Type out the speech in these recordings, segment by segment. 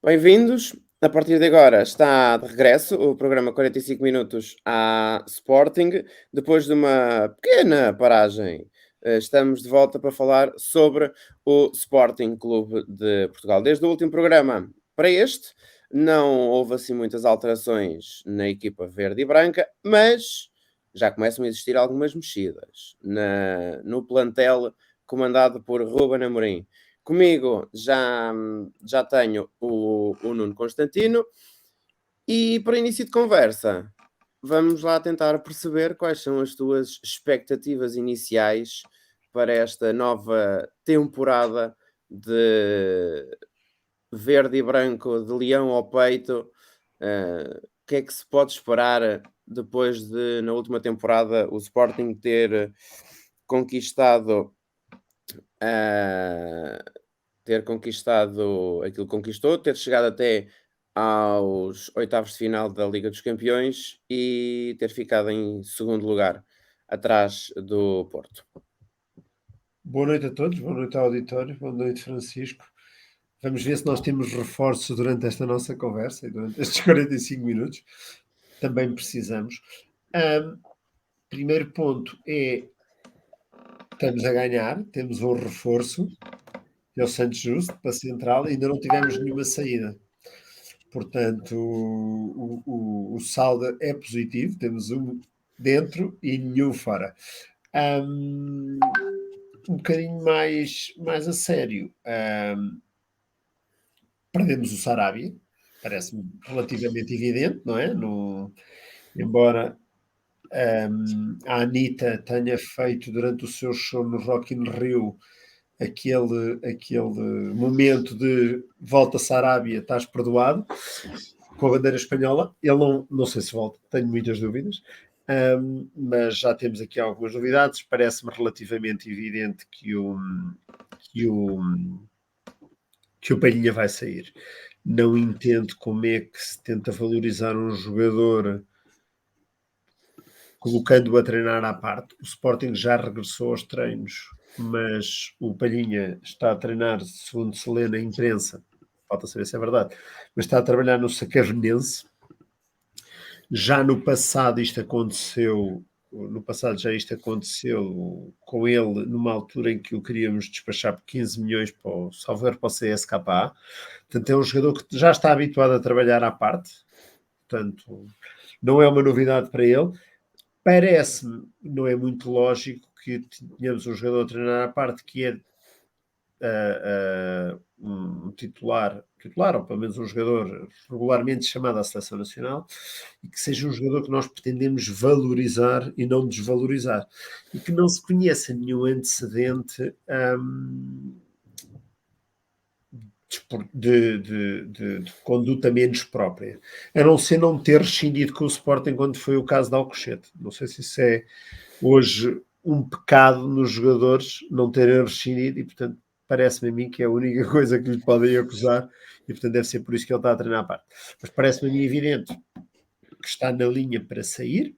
Bem-vindos. A partir de agora está de regresso o programa 45 minutos à Sporting. Depois de uma pequena paragem, estamos de volta para falar sobre o Sporting Clube de Portugal. Desde o último programa para este, não houve assim muitas alterações na equipa verde e branca, mas já começam a existir algumas mexidas no plantel comandado por Ruben Amorim. Comigo já tenho o Nuno Constantino e para início de conversa, vamos lá tentar perceber quais são as tuas expectativas iniciais para esta nova temporada de verde e branco, de leão ao peito. O que é que se pode esperar depois de, na última temporada, o Sporting ter conquistado ah, aquilo que conquistou, ter chegado até aos oitavos de final da Liga dos Campeões e ter ficado em segundo lugar, atrás do Porto. Boa noite a todos, boa noite ao auditório, boa noite Francisco. Vamos ver se nós temos reforços durante esta nossa conversa e durante estes 45 minutos. Também precisamos. Primeiro ponto é, estamos a ganhar, temos um reforço, que é o Santos Justo, para a central, ainda não tivemos nenhuma saída. Portanto, o saldo é positivo, temos um dentro e nenhum fora. Um bocadinho mais a sério. Perdemos o Sarabia, parece-me relativamente evidente, não é? Embora a Anitta tenha feito durante o seu show no Rock in Rio aquele momento de volta Sarabia, estás perdoado, com a bandeira espanhola. Ele não sei se volta, tenho muitas dúvidas. Mas já temos aqui algumas novidades. Parece-me relativamente evidente que o Palhinha vai sair. Não entendo como é que se tenta valorizar um jogador colocando-o a treinar à parte. O Sporting já regressou aos treinos, mas o Palhinha está a treinar, segundo se lê na imprensa, falta saber se é verdade, mas está a trabalhar no Sacavenense. Já no passado isto aconteceu, no passado já isto aconteceu com ele numa altura em que o queríamos despachar por 15 milhões para o, salvo erro, para o CSKA. Portanto, é um jogador que já está habituado a trabalhar à parte, portanto, não é uma novidade para ele. Parece-me, não é muito lógico que tenhamos um jogador a treinar à parte que é um titular, ou pelo menos um jogador regularmente chamado à seleção nacional, e que seja um jogador que nós pretendemos valorizar e não desvalorizar, e que não se conheça nenhum antecedente de conduta menos própria, a não ser não ter rescindido com o Sporting quando foi o caso de Alcochete. Não sei se isso é hoje um pecado nos jogadores não terem rescindido e, portanto, parece-me a mim que é a única coisa que lhe podem acusar e, portanto, deve ser por isso que ele está a treinar à parte. Mas parece-me a mim evidente que está na linha para sair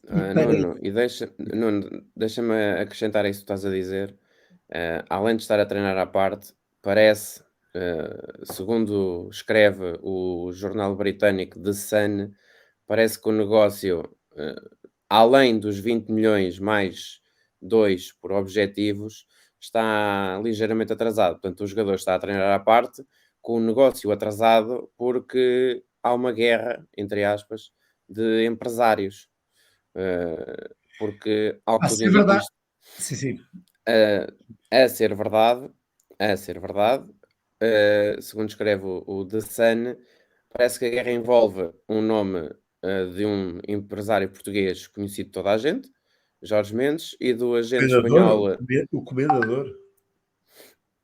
e para... Nuno, deixa-me acrescentar isso que estás a dizer. Além de estar a treinar à parte, parece, segundo escreve o jornal britânico The Sun, parece que o negócio, além dos 20 milhões mais 2 por objetivos, está ligeiramente atrasado. Portanto, o jogador está a treinar à parte, com o negócio atrasado, porque há uma guerra, entre aspas, de empresários. Porque, ao que A tudo ser indica, verdade. isto, Sim, sim. a ser verdade, segundo escreve o The Sun, parece que a guerra envolve um nome de um empresário português conhecido de toda a gente, Jorge Mendes, e do agente Comendador, espanhol o comendador.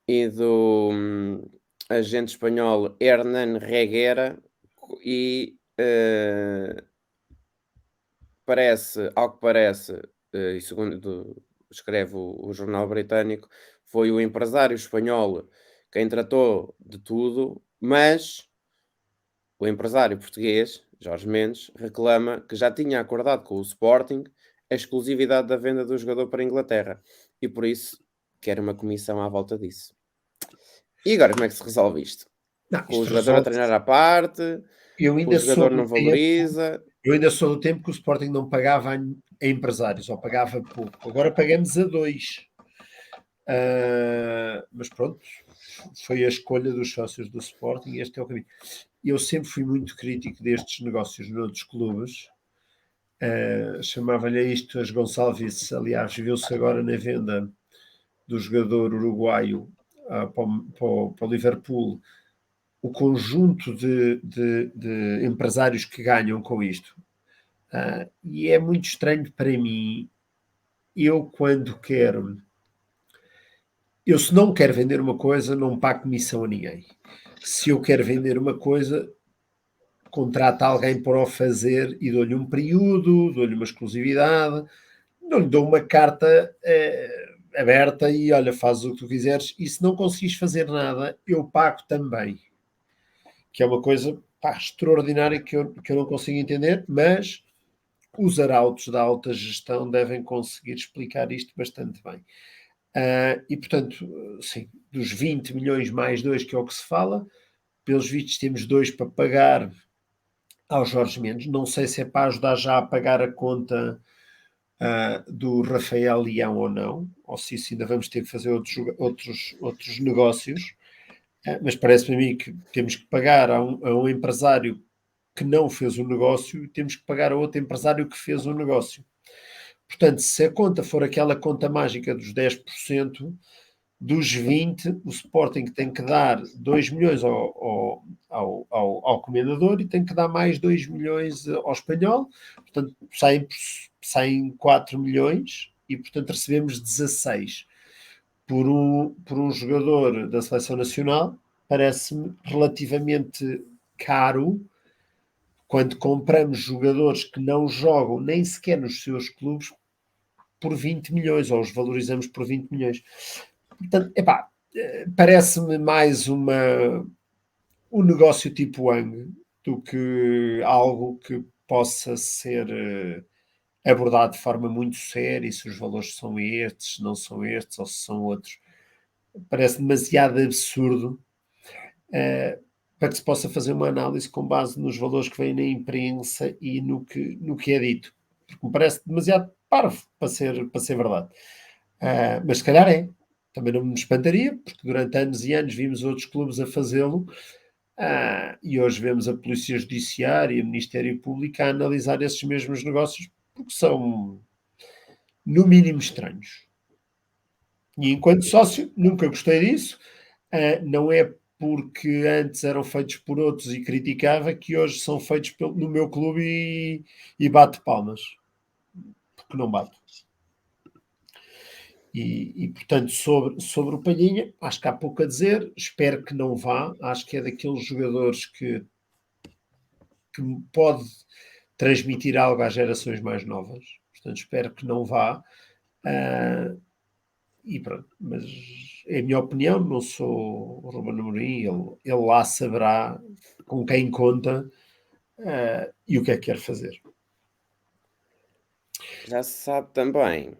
e do agente espanhol Hernán Reguera e ao que parece, e segundo escreve o jornal britânico, foi o empresário espanhol quem tratou de tudo, mas o empresário português, Jorge Mendes, reclama que já tinha acordado com o Sporting a exclusividade da venda do jogador para a Inglaterra e por isso quer uma comissão à volta disso. E agora como é que se resolve isto? Não, com o isto jogador a resolve. treinar à parte, Eu o ainda sou jogador do não tempo valoriza. eu ainda sou do tempo que o Sporting não pagava a empresários, ou pagava pouco. Agora pagamos a 2. Mas pronto, foi a escolha dos sócios do Sporting e este é o caminho. Eu sempre fui muito crítico destes negócios noutros clubes. Chamava-lhe a isto as Gonçalves, aliás, viu-se agora na venda do jogador uruguaio para o Liverpool, o conjunto de empresários que ganham com isto. E é muito estranho para mim, eu quando quero, eu se não quero vender uma coisa, não pago comissão a ninguém. Se eu quero vender uma coisa, contrato alguém para o fazer e dou-lhe um período, dou-lhe uma exclusividade, não lhe dou uma carta aberta e olha, faz o que tu quiseres. E se não conseguires fazer nada, eu pago também. Que é uma coisa pá, extraordinária que eu não consigo entender, mas os arautos da alta gestão devem conseguir explicar isto bastante bem. E, portanto, sim, dos 20 milhões mais 2, que é o que se fala, pelos vistos temos 2 para pagar ao Jorge Mendes. Não sei se é para ajudar já a pagar a conta do Rafael Leão ou não, ou se isso ainda vamos ter que fazer outros negócios. Mas parece-me a mim que temos que pagar a um empresário que não fez o negócio e temos que pagar a outro empresário que fez o negócio. Portanto, se a conta for aquela conta mágica dos 10%, dos 20, o Sporting tem que dar 2 milhões ao comendador e tem que dar mais 2 milhões ao espanhol. Portanto, saem 4 milhões e, portanto, recebemos 16 por um jogador da seleção nacional. Parece-me relativamente caro quando compramos jogadores que não jogam nem sequer nos seus clubes por 20 milhões, ou os valorizamos por 20 milhões. Portanto, parece-me mais um negócio tipo Ang do que algo que possa ser abordado de forma muito séria, e se os valores são estes, se não são estes, ou se são outros. Parece demasiado absurdo eh, para que se possa fazer uma análise com base nos valores que vêm na imprensa e no que é dito. Porque me parece demasiado parvo para ser verdade. Mas se calhar é. Também não me espantaria, porque durante anos e anos vimos outros clubes a fazê-lo, e hoje vemos a Polícia Judiciária e o Ministério Público a analisar esses mesmos negócios, porque são, no mínimo, estranhos. E enquanto sócio, nunca gostei disso. Não é porque antes eram feitos por outros e criticava que hoje são feitos no meu clube e bato palmas, porque não bato. Portanto, sobre o Palhinha, acho que há pouco a dizer, espero que não vá, acho que é daqueles jogadores que pode transmitir algo às gerações mais novas, portanto espero que não vá, e pronto, mas é a minha opinião, não sou o Ruben Amorim, ele lá saberá com quem conta, e o que é que quer fazer. Já se sabe também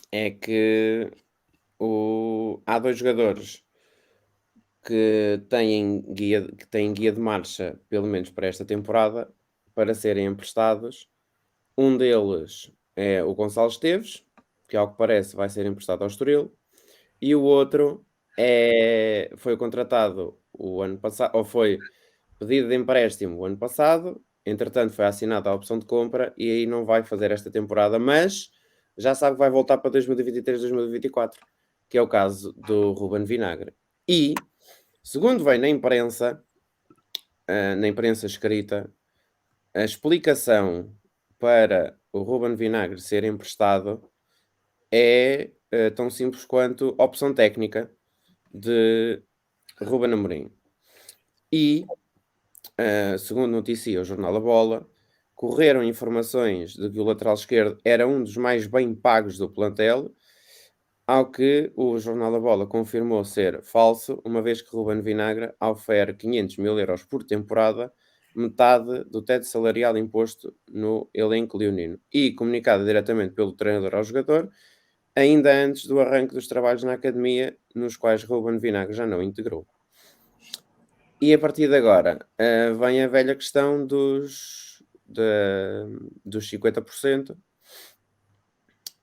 é que há dois jogadores que têm guia de marcha, pelo menos para esta temporada, para serem emprestados. Um deles é o Gonçalo Esteves, que ao que parece vai ser emprestado ao Estoril, e o outro foi contratado o ano passado, ou foi pedido de empréstimo o ano passado, entretanto foi assinada a opção de compra e aí não vai fazer esta temporada, mas já sabe que vai voltar para 2023, 2024, que é o caso do Ruben Vinagre. E, segundo vem na imprensa escrita, a explicação para o Ruben Vinagre ser emprestado é tão simples quanto opção técnica de Ruben Amorim. E, segundo noticia o jornal A Bola, correram informações de que o lateral esquerdo era um dos mais bem pagos do plantel, ao que o jornal A Bola confirmou ser falso, uma vez que Ruben Vinagre oferece 500 mil euros por temporada, metade do teto salarial imposto no elenco leonino, e comunicado diretamente pelo treinador ao jogador, ainda antes do arranque dos trabalhos na academia, nos quais Ruben Vinagre já não integrou. E a partir de agora, vem a velha questão dos 50%,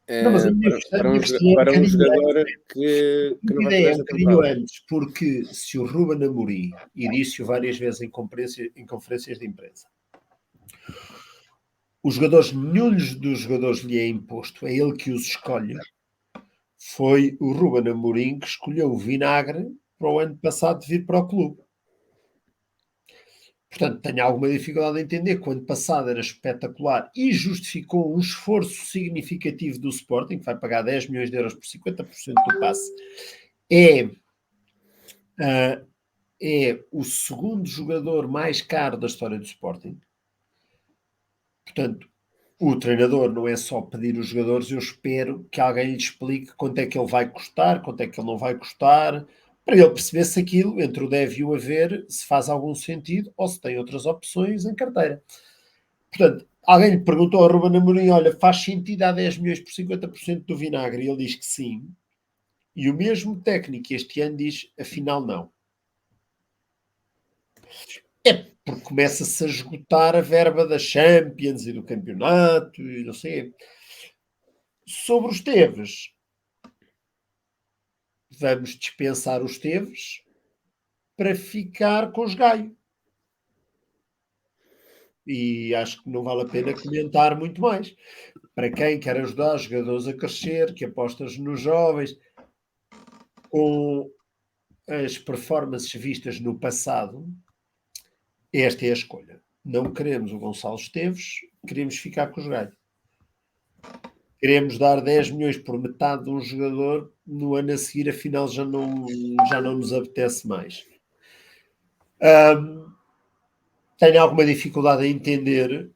Não, mas a minha questão é um para um bocadinho jogador antes. A que não minha vai ideia fazer é um esta bocadinho temporada. antes, porque se o Ruben Amorim, e disse-o várias vezes em conferências de imprensa, os jogadores, nenhum dos jogadores lhe é imposto, é ele que os escolhe. Foi o Ruben Amorim que escolheu o Vinagre para o ano passado vir para o clube. Portanto, tenho alguma dificuldade em entender que o ano passado era espetacular e justificou um esforço significativo do Sporting, que vai pagar 10 milhões de euros por 50% do passe. É, ah, é o segundo jogador mais caro da história do Sporting. Portanto, o treinador não é só pedir os jogadores, eu espero que alguém lhe explique quanto é que ele vai custar, quanto é que ele não vai custar, para ele perceber se aquilo, entre o deve e o haver, se faz algum sentido ou se tem outras opções em carteira. Portanto, alguém lhe perguntou ao Ruben Amorim, olha, faz sentido dar 10 milhões por 50% do vinagre? E ele diz que sim. E o mesmo técnico este ano diz, afinal não. É porque começa-se a esgotar a verba da Champions e do campeonato e não sei. Sobre os Teves, vamos dispensar os Teves para ficar com os Gaio. E acho que não vale a pena comentar muito mais. Para quem quer ajudar os jogadores a crescer, que apostas nos jovens, com as performances vistas no passado, esta é a escolha. Não queremos o Gonçalo Esteves, queremos ficar com os Gaio. Queremos dar 10 milhões por metade de um jogador, no ano a seguir, afinal já não nos apetece mais. Tenho alguma dificuldade em entender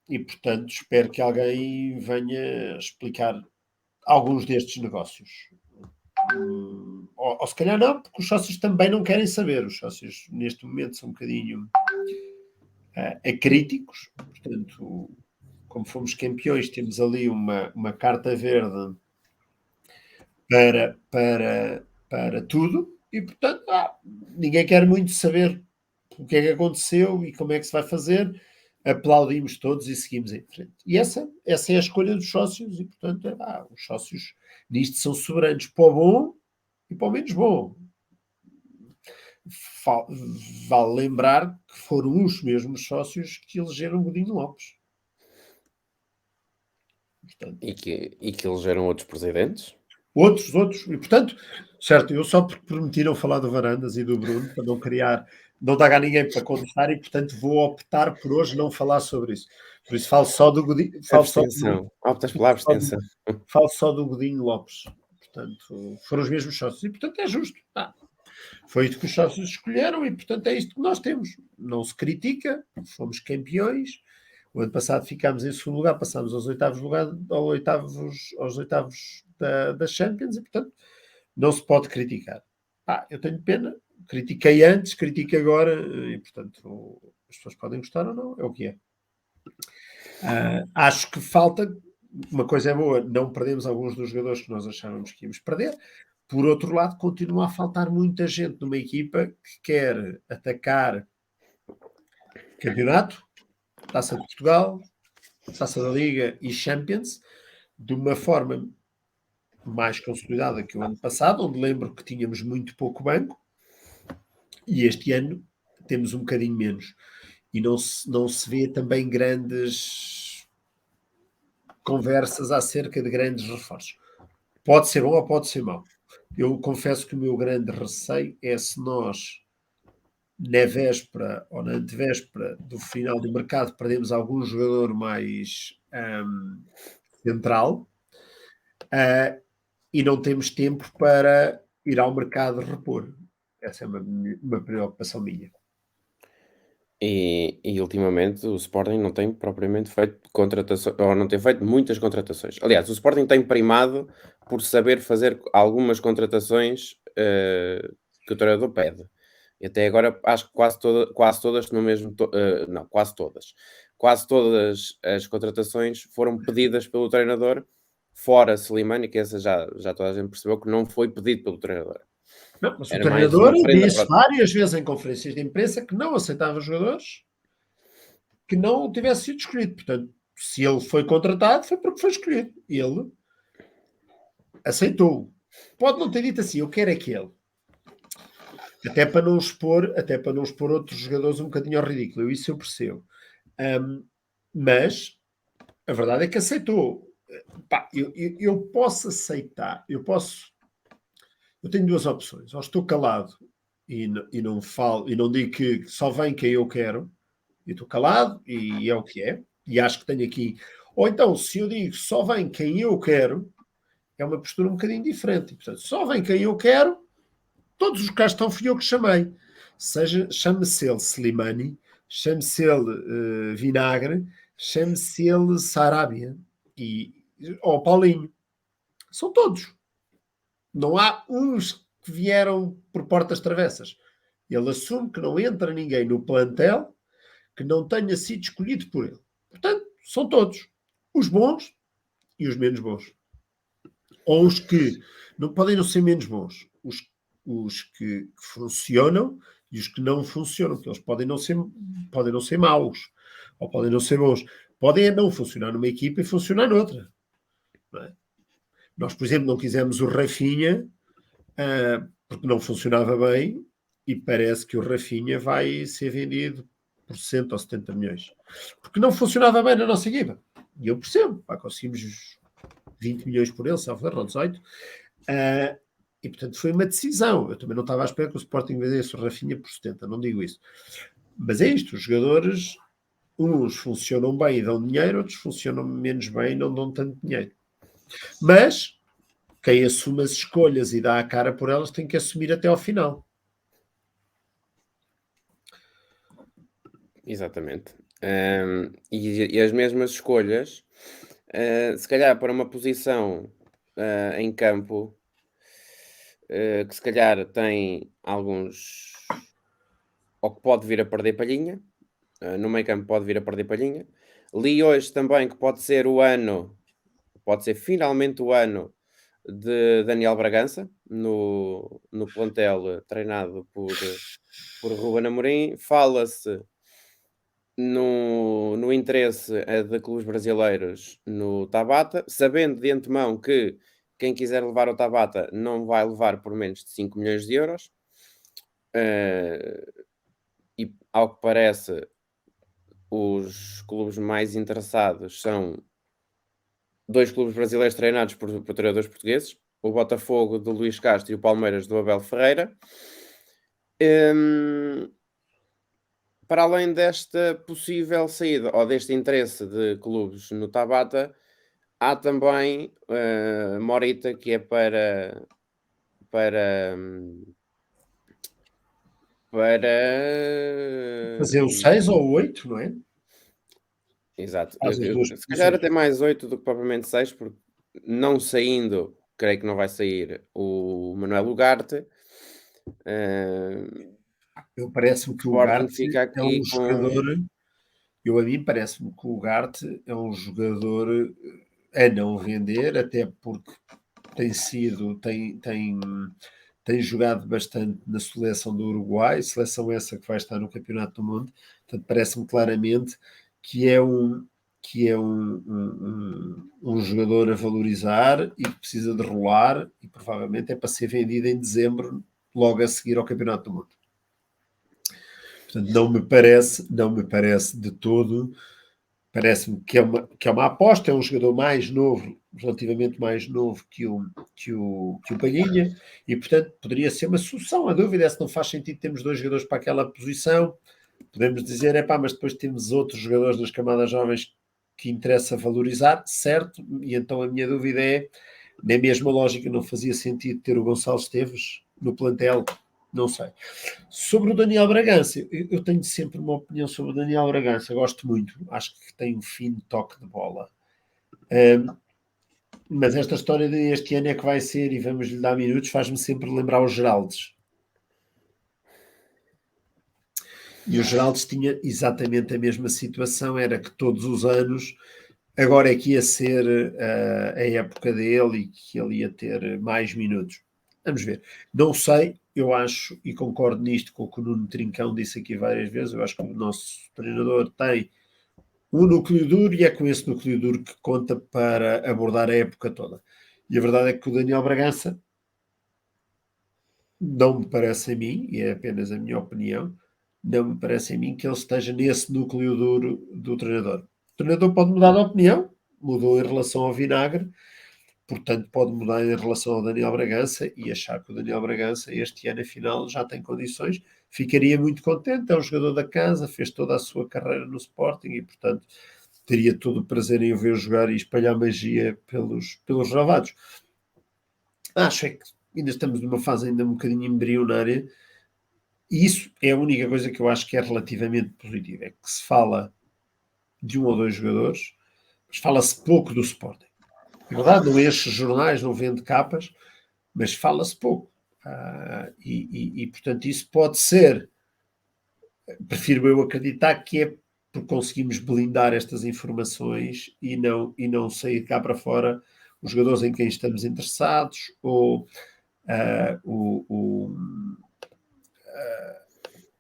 e, portanto, espero que alguém venha explicar alguns destes negócios. Ou se calhar não, porque os sócios também não querem saber. Os sócios, neste momento, são um bocadinho acríticos. Portanto, como fomos campeões, temos ali uma carta verde para tudo e, portanto, ninguém quer muito saber o que é que aconteceu e como é que se vai fazer. Aplaudimos todos e seguimos em frente. E essa é a escolha dos sócios e, portanto, os sócios nisto são soberanos para o bom e para o menos bom. Fa- Vale lembrar que foram os mesmos sócios que elegeram Godinho Lopes. Portanto, E que elegeram outros presidentes. outros. E, portanto, certo, eu só porque permitiram falar do Varandas e do Bruno, para não criar, não dar a ninguém para contestar, e, portanto, vou optar por hoje não falar sobre isso. Por isso falo só do Godinho, Abstenção. Optas pela abstenção. falo só do Godinho Lopes. Portanto, foram os mesmos sócios. E, portanto, é justo. Foi isto que os sócios escolheram e, portanto, é isto que nós temos. Não se critica, fomos campeões. O ano passado ficámos em segundo lugar, passámos aos oitavos aos oitavos da Champions e, portanto, não se pode criticar. Eu tenho pena, critiquei antes, critico agora e, portanto, as pessoas podem gostar ou não, é o que é. Acho que falta, uma coisa é boa, não perdemos alguns dos jogadores que nós achávamos que íamos perder. Por outro lado, continua a faltar muita gente numa equipa que quer atacar campeonato, Taça de Portugal, Taça da Liga e Champions de uma forma mais consolidada que o ano passado, onde lembro que tínhamos muito pouco banco, e este ano temos um bocadinho menos. E não se vê também grandes conversas acerca de grandes reforços. Pode ser bom ou pode ser mau. Eu confesso que o meu grande receio é se nós, na véspera ou na antevéspera do final do mercado, perdemos algum jogador mais central, e não temos tempo para ir ao mercado repor. Essa é uma preocupação minha. E ultimamente o Sporting não tem propriamente feito contratações, ou não tem feito muitas contratações. Aliás, o Sporting tem primado por saber fazer algumas contratações que o treinador pede. E até agora acho que quase todas no mesmo. Não, quase todas. Quase todas as contratações foram pedidas pelo treinador, fora Slimani, que essa já toda a gente percebeu que não foi pedido pelo treinador. Não, mas o Era mais treinador uma prenda disse para várias vezes em conferências de imprensa que não aceitava jogadores que não tivesse sido escolhido. Portanto, se ele foi contratado, foi porque foi escolhido. Ele aceitou. Pode não ter dito assim, eu quero aquele. Até para não expor outros jogadores um bocadinho ao ridículo. Isso eu percebo. Mas a verdade é que aceitou. Pá, eu posso aceitar, eu tenho duas opções. Ou estou calado e não falo, e não digo que só vem quem eu quero, e estou calado, e é o que é, e acho que tenho aqui. Ou então, se eu digo só vem quem eu quero, é uma postura um bocadinho diferente. E, portanto, só vem quem eu quero, todos os que cá estão fui eu que chamei. Seja, chame-se ele Slimani, chame-se ele Vinagre, chame-se ele Sarabia, ou Paulinho. São todos. Não há uns que vieram por portas travessas. Ele assume que não entra ninguém no plantel que não tenha sido escolhido por ele. Portanto, são todos. Os bons e os menos bons. Ou os que não podem não ser menos bons. Os que funcionam e os que não funcionam. Porque eles podem não ser maus. Ou podem não ser bons. Podem não funcionar numa equipa e funcionar noutra. Não é? Nós, por exemplo, não quisemos o Rafinha porque não funcionava bem e parece que o Rafinha vai ser vendido por 60 ou 70 milhões. Porque não funcionava bem na nossa equipa. E eu percebo, conseguimos 20 milhões por ele, se não 18. E portanto foi uma decisão. Eu também não estava à espera que o Sporting vendesse o Rafinha por 70, não digo isso. Mas é isto, os jogadores, uns funcionam bem e dão dinheiro, outros funcionam menos bem e não dão tanto dinheiro. Mas quem assume as escolhas e dá a cara por elas tem que assumir até ao final. Exatamente. E as mesmas escolhas, se calhar para uma posição em campo, que se calhar tem alguns. Ou que pode vir a perder palhinha, no meio campo pode vir a perder palhinha. Li hoje também que pode ser finalmente o ano de Daniel Bragança, no plantel treinado por Ruben Amorim. Fala-se no interesse de clubes brasileiros no Tabata, sabendo de antemão que quem quiser levar o Tabata não vai levar por menos de 5 milhões de euros. E ao que parece, os clubes mais interessados são dois clubes brasileiros treinados por treinadores portugueses, o Botafogo do Luís Castro e o Palmeiras do Abel Ferreira. Para além desta possível saída ou deste interesse de clubes no Tabata, há também Morita, que é para Fazer o 6 ou o 8, não é? exato. Faz as duas Se calhar posições. até mais 8 do que propriamente 6, porque não saindo, creio que não vai sair o Manuel Ugarte. Eu parece-me O que o Sporting Ugarte fica é um aqui com. jogador. A mim parece-me que o Ugarte é um jogador a não vender, até porque tem jogado bastante na seleção do Uruguai, seleção essa que vai estar no Campeonato do Mundo. Portanto, parece-me claramente que é um jogador a valorizar e que precisa de rolar e provavelmente é para ser vendido em dezembro, logo a seguir ao Campeonato do Mundo. Portanto, não me parece de todo. Parece-me que é uma aposta, é um jogador mais novo, relativamente mais novo que o Palhinha, e portanto poderia ser uma solução. A dúvida é se não faz sentido termos dois jogadores para aquela posição. Podemos dizer, mas depois temos outros jogadores nas camadas jovens que interessa valorizar, certo? E então a minha dúvida é, na mesma lógica, não fazia sentido ter o Gonçalo Esteves no plantel? Não sei. Sobre o Daniel Bragança, eu tenho sempre uma opinião sobre o Daniel Bragança, gosto muito, acho que tem um fino toque de bola. Mas esta história de este ano é que vai ser e vamos lhe dar minutos faz-me sempre lembrar os Geraldes. E o Geraldes tinha exatamente a mesma situação, era que todos os anos, agora é que ia ser a época dele e que ele ia ter mais minutos. Vamos ver. Não sei, eu acho, e concordo nisto com o que o Nuno Trincão disse aqui várias vezes, eu acho que o nosso treinador tem um núcleo duro e é com esse núcleo duro que conta para abordar a época toda. E a verdade é que o Daniel Bragança não me parece a mim, e é apenas a minha opinião, não me parece a mim que ele esteja nesse núcleo duro do treinador. O treinador pode mudar de opinião, mudou em relação ao Vinagre, portanto pode mudar em relação ao Daniel Bragança e achar que o Daniel Bragança este ano afinal já tem condições, ficaria muito contente, é um jogador da casa, fez toda a sua carreira no Sporting e portanto teria todo o prazer em o ver jogar e espalhar magia pelos relevados. Acho é que ainda estamos numa fase ainda um bocadinho embrionária e isso é a única coisa que eu acho que é relativamente positiva, é que se fala de um ou dois jogadores, mas fala-se pouco do Sporting. É verdade, não enche jornais, não vende capas, mas fala-se pouco. Portanto, isso pode ser, prefiro eu acreditar que é porque conseguimos blindar estas informações e não sair cá para fora os jogadores em quem estamos interessados ou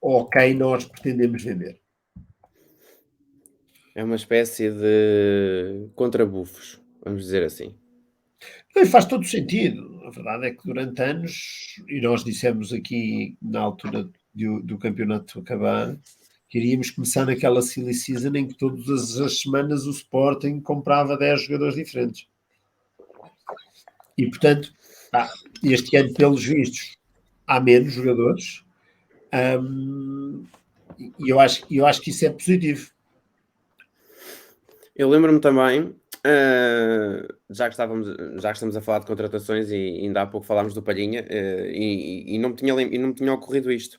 ou quem nós pretendemos vender. É uma espécie de contrabufos, vamos dizer assim. E faz todo sentido. A verdade é que durante anos, e nós dissemos aqui na altura do campeonato acabar, que iríamos começar naquela silly season em que todas as semanas o Sporting comprava 10 jogadores diferentes. E, portanto, este ano, pelos vistos, há menos jogadores. E eu acho que isso é positivo. Eu lembro-me também, já que estamos a falar de contratações e ainda há pouco falámos do Palhinha, e não me tinha ocorrido isto.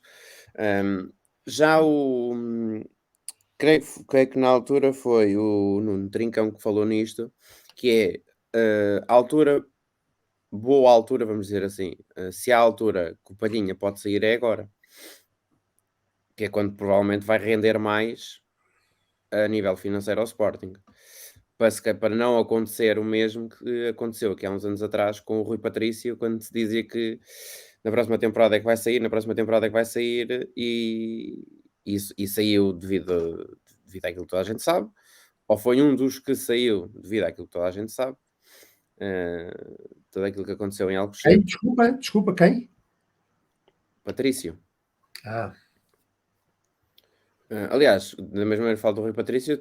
Já creio que na altura foi o Nuno Trincão que falou nisto, que é a altura, boa altura, vamos dizer assim. Se há altura que o Palhinha pode sair é agora, que é quando provavelmente vai render mais a nível financeiro ao Sporting. Para não acontecer o mesmo que aconteceu aqui há uns anos atrás com o Rui Patrício, quando se dizia que na próxima temporada é que vai sair, na próxima temporada é que vai sair, e saiu devido àquilo que toda a gente sabe, ou foi um dos que saiu devido àquilo que toda a gente sabe, tudo aquilo que aconteceu em Quem? Alcochete. Desculpa, quem? Patrício. Ah, Aliás, da mesma maneira que falo do Rui Patrício,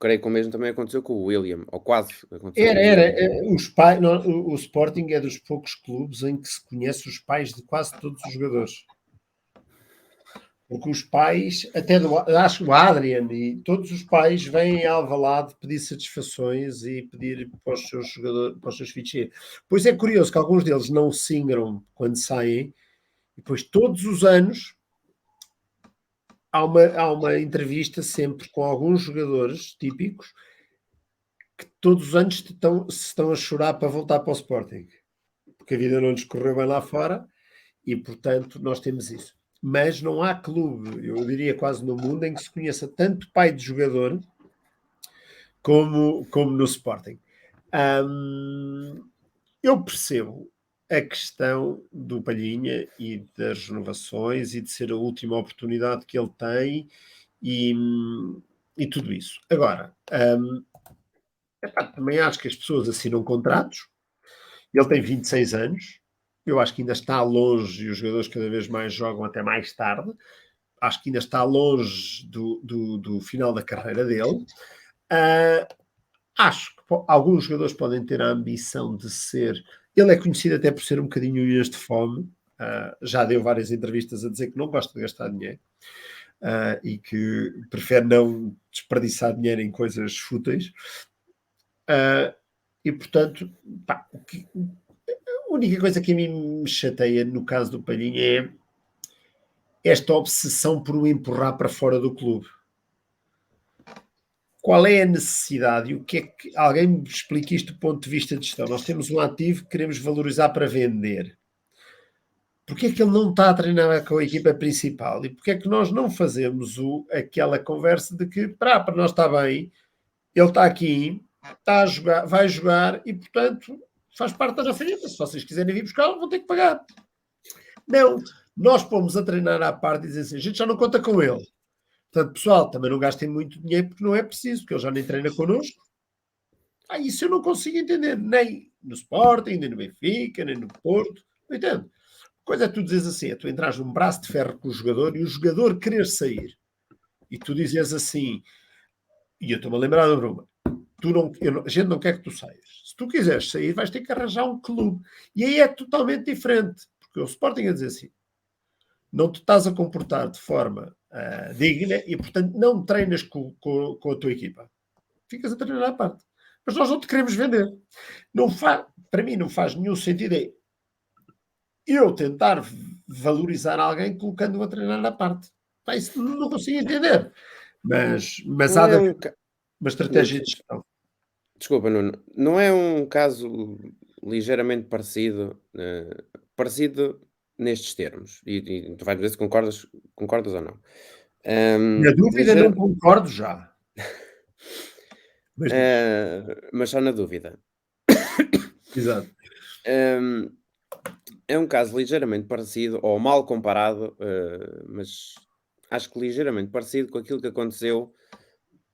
creio que o mesmo também aconteceu com o William, ou quase aconteceu com o era. William. Os pais, o Sporting é dos poucos clubes em que se conhece os pais de quase todos os jogadores. Porque os pais, acho que o Adrian e todos os pais vêm a Alvalade pedir satisfações e pedir para os seus jogadores, para os seus filhos. Pois é curioso que alguns deles não se ingram quando saem, e depois todos os anos há uma entrevista sempre com alguns jogadores típicos que todos os anos se estão a chorar para voltar para o Sporting. Porque a vida não lhes correu bem lá fora e, portanto, nós temos isso. Mas não há clube, eu diria quase no mundo, em que se conheça tanto pai de jogador como no Sporting. Eu percebo a questão do Palhinha e das renovações e de ser a última oportunidade que ele tem e tudo isso. Agora, também acho que as pessoas assinam contratos. Ele tem 26 anos. Eu acho que ainda está longe e os jogadores cada vez mais jogam até mais tarde. Acho que ainda está longe do final da carreira dele. Acho que alguns jogadores podem ter a ambição de ser. Ele é conhecido até por ser um bocadinho unhas de fome. Já deu várias entrevistas a dizer que não gosta de gastar dinheiro e que prefere não desperdiçar dinheiro em coisas fúteis. E portanto, a única coisa que a mim me chateia no caso do Palhinha é esta obsessão por o empurrar para fora do clube. Qual é a necessidade e o que é que alguém me explique isto do ponto de vista de gestão? Nós temos um ativo que queremos valorizar para vender. Porquê é que ele não está a treinar com a equipa principal? E porquê é que nós não fazemos aquela conversa de que para nós está bem, ele está aqui, está a jogar, vai jogar e, portanto, faz parte da nossa vida. Se vocês quiserem vir buscá-lo, vão ter que pagar. Não, nós pomos a treinar à parte e dizemos assim, a gente já não conta com ele. Portanto, pessoal, também não gastem muito dinheiro porque não é preciso, porque ele já nem treina connosco. Isso eu não consigo entender, nem no Sporting, nem no Benfica, nem no Porto, não entendo. Coisa é tu dizes assim, é tu entras num braço de ferro com o jogador e o jogador querer sair. E tu dizes assim, e eu estou-me a lembrar da Bruma, a gente não quer que tu saias. Se tu quiseres sair, vais ter que arranjar um clube. E aí é totalmente diferente, porque o Sporting a dizer assim, não te estás a comportar de forma digna e, portanto, não treinas com a tua equipa. Ficas a treinar à parte. Mas nós não te queremos vender. Para mim não faz nenhum sentido eu tentar valorizar alguém colocando-o a treinar à parte. Isso não consigo entender. Mas Não há é de um haver ca uma estratégia de gestão. desculpa, Nuno, não é um caso ligeiramente parecido nestes termos, e tu vais ver se concordas ou não. Na dúvida não Ligeira concordo já. Mas diz. mas só na dúvida. Exato. Hum, É um caso ligeiramente parecido, ou mal comparado, mas acho que ligeiramente parecido com aquilo que aconteceu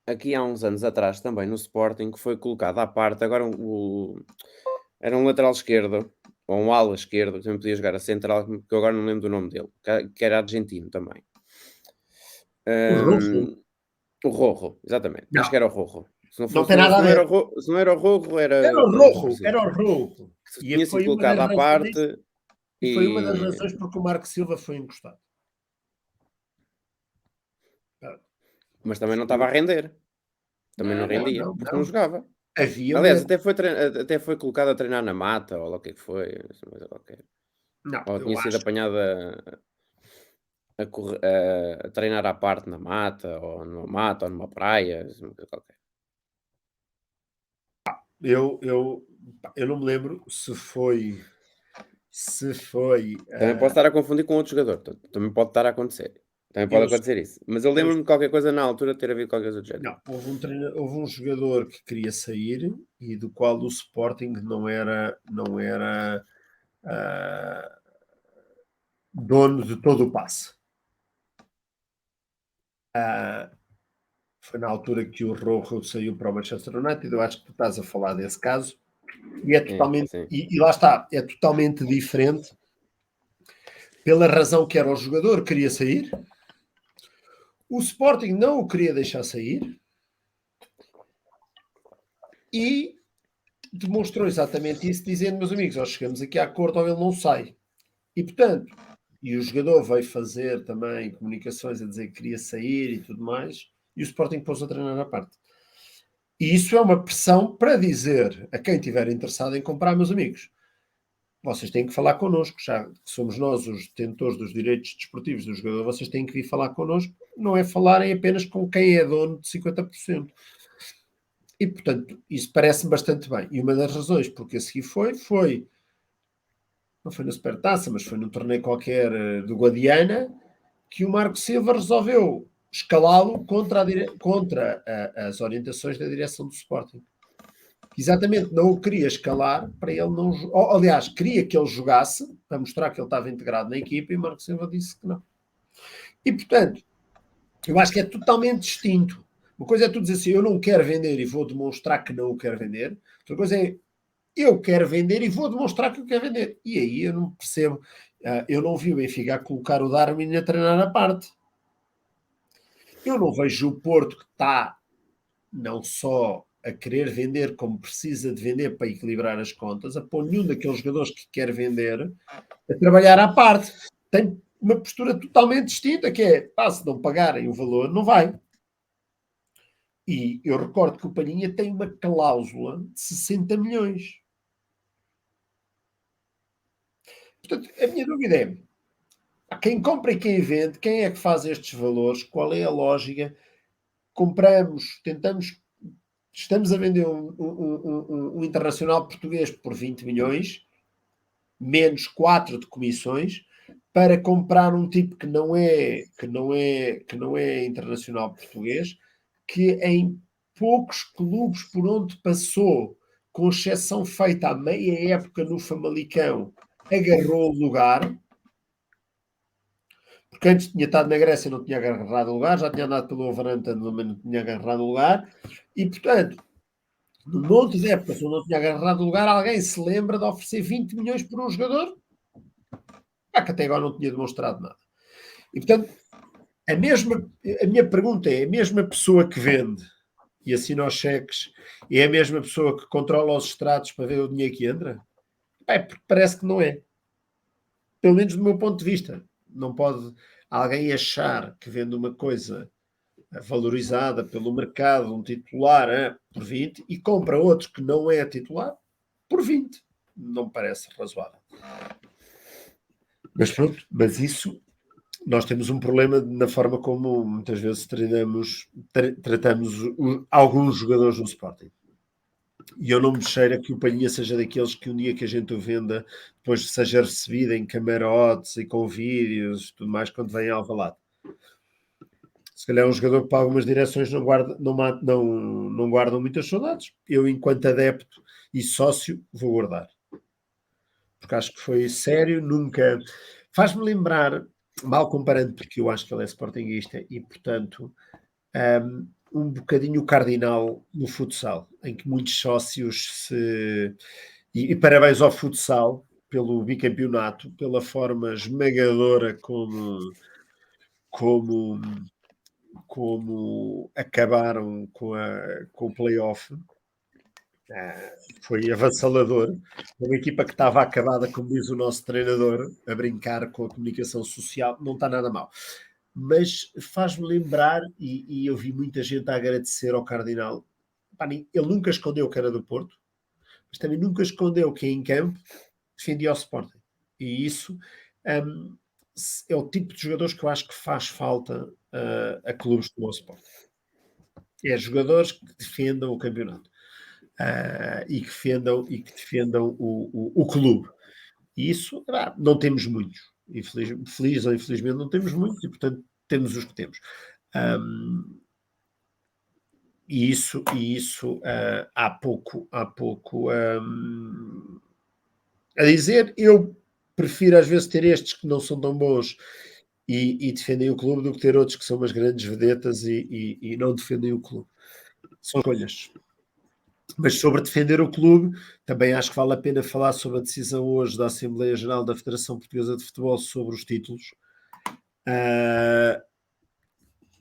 aqui há uns anos atrás também no Sporting, que foi colocado à parte. Agora era um lateral esquerdo, ou um ala esquerdo, que também podia jogar a central, que eu agora não lembro do nome dele, que era argentino também. O Rojo? Hum, o Rojo, exatamente. Acho que Não, era o Rojo. não tem nada Se a não ver. era se não era o Rojo, Era era o qualquer coisa Rojo, parecida. era o Rojo. Que E tinha sido foi uma das colocado à razões parte e foi uma das e razões porque o Marco Silva foi encostado. Ah, mas também não estava foi a render. Também não não, rendia, não, porque não não. jogava. Havia uma Aliás, até foi colocado a treinar na mata, ou lá o que é que foi, assim, uma coisa qualquer. não, Ou eu tinha sido acho apanhado a treinar à parte na mata, ou numa praia, assim, uma coisa qualquer. eu não me lembro se foi, Também posso estar a confundir com outro jogador, também pode estar a acontecer. Também pode eu acontecer isso. Mas eu eu lembro-me de qualquer coisa na altura ter havido qualquer coisa do género. não, houve um jogador que queria sair e do qual o Sporting não era, ah, dono de todo o passe. Ah, foi na altura que o Rojo saiu para o Manchester United, eu acho que tu estás a falar desse caso, e é É, totalmente sim. e lá está, é totalmente diferente, pela razão que era o jogador, queria sair, o Sporting não o queria deixar sair e demonstrou exatamente isso, dizendo, meus amigos, nós chegamos aqui a acordo ou ele não sai. E portanto, e o jogador veio fazer também comunicações a dizer que queria sair e tudo mais, e o Sporting pôs a treinar à parte. E isso é uma pressão para dizer a quem estiver interessado em comprar, meus amigos, vocês têm que falar connosco, já que somos nós os detentores dos direitos desportivos do jogador, vocês têm que vir falar connosco, não é falarem apenas com quem é dono de 50%. E, portanto, isso parece-me bastante bem. E uma das razões porque a seguir não foi na Supertaça, mas foi num torneio qualquer do Guadiana, que o Marco Silva resolveu escalá-lo contra as orientações da direção do Sporting. Exatamente, não o queria escalar para ele não. Aliás, queria que ele jogasse para mostrar que ele estava integrado na equipa e o Marco Silva disse que não. E portanto, eu acho que é totalmente distinto. Uma coisa é tu dizer assim, eu não quero vender e vou demonstrar que não o quero vender. Outra coisa é eu quero vender e vou demonstrar que eu quero vender. E aí eu não percebo. Eu não vi o Benfica a colocar o Darwin a treinar à parte. Eu não vejo o Porto que está não só a querer vender, como precisa de vender para equilibrar as contas, a pôr nenhum daqueles jogadores que quer vender a trabalhar à parte. Tem uma postura totalmente distinta, que é, se não pagarem o valor, não vai. E eu recordo que o Palhinha tem uma cláusula de 60 milhões. Portanto, a minha dúvida é, quem compra e quem vende, quem é que faz estes valores, qual é a lógica? Compramos, estamos a vender um internacional português por 20 milhões, menos 4 de comissões, para comprar um tipo que não é internacional português, que em poucos clubes por onde passou com exceção feita à meia época no Famalicão, agarrou o lugar, porque antes tinha estado na Grécia e não tinha agarrado o lugar, já tinha andado pelo Wolverhampton, mas não tinha agarrado o lugar, e portanto, no monte de épocas onde não tinha agarrado o lugar, alguém se lembra de oferecer 20 milhões por um jogador? Que até agora não tinha demonstrado nada. E portanto, a minha pergunta é: a mesma pessoa que vende e assina os cheques é a mesma pessoa que controla os extratos para ver o dinheiro que entra? Porque parece que não é. Pelo menos do meu ponto de vista. Não pode alguém achar que vende uma coisa valorizada pelo mercado, um titular por 20, e compra outro que não é titular por 20. Não me parece razoável. Mas pronto, mas isso, nós temos um problema na forma como muitas vezes tratamos alguns jogadores do Sporting. E eu não me cheira que o Palhinha seja daqueles que um dia que a gente o venda, depois seja recebido em camarotes e com vídeos e tudo mais quando vem ao Alvalade. Se calhar é um jogador que para algumas direções não guardam muitas saudades. Eu, enquanto adepto e sócio, vou guardar. Porque acho que foi sério, nunca... Faz-me lembrar, mal comparando, porque eu acho que ele é sportinguista e, portanto, um bocadinho o Cardinal no futsal, em que muitos sócios se... E parabéns ao futsal pelo bicampeonato, pela forma esmagadora como acabaram com o play-off. Foi avassalador. Uma equipa que estava acabada, como diz o nosso treinador, a brincar com a comunicação social, não está nada mal. Mas faz-me lembrar, e eu vi muita gente a agradecer ao Cardinal. Ele nunca escondeu que era do Porto, mas também nunca escondeu que em campo defendia o Sporting. E isso é o tipo de jogadores que eu acho que faz falta a clubes como o Sporting. É jogadores que defendam o campeonato. E que defendam o clube. E isso não temos muitos. Feliz ou infelizmente não temos muitos, e portanto temos os que temos. E isso há pouco a dizer. Eu prefiro às vezes ter estes que não são tão bons e defendem o clube do que ter outros que são umas grandes vedetas e não defendem o clube. São escolhas. Mas sobre defender o clube, também acho que vale a pena falar sobre a decisão hoje da Assembleia Geral da Federação Portuguesa de Futebol sobre os títulos,